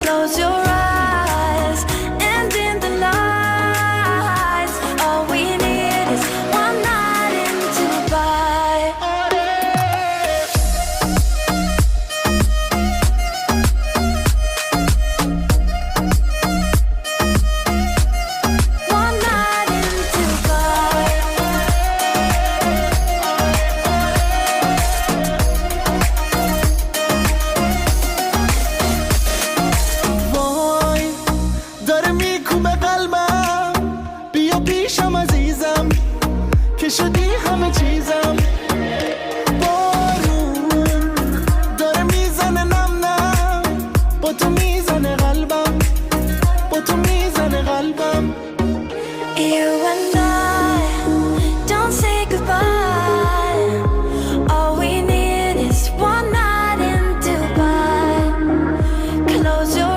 Close your eyes and in the lights. All we need is one night in Dubai. One night in Dubai. وای داره میکوبه قلبم، بیا پیشم عزیزم که شدی همه چیزم. بارون داره میزنه نم نم، با تو میزنه قلبم، با تو میزنه قلبم. You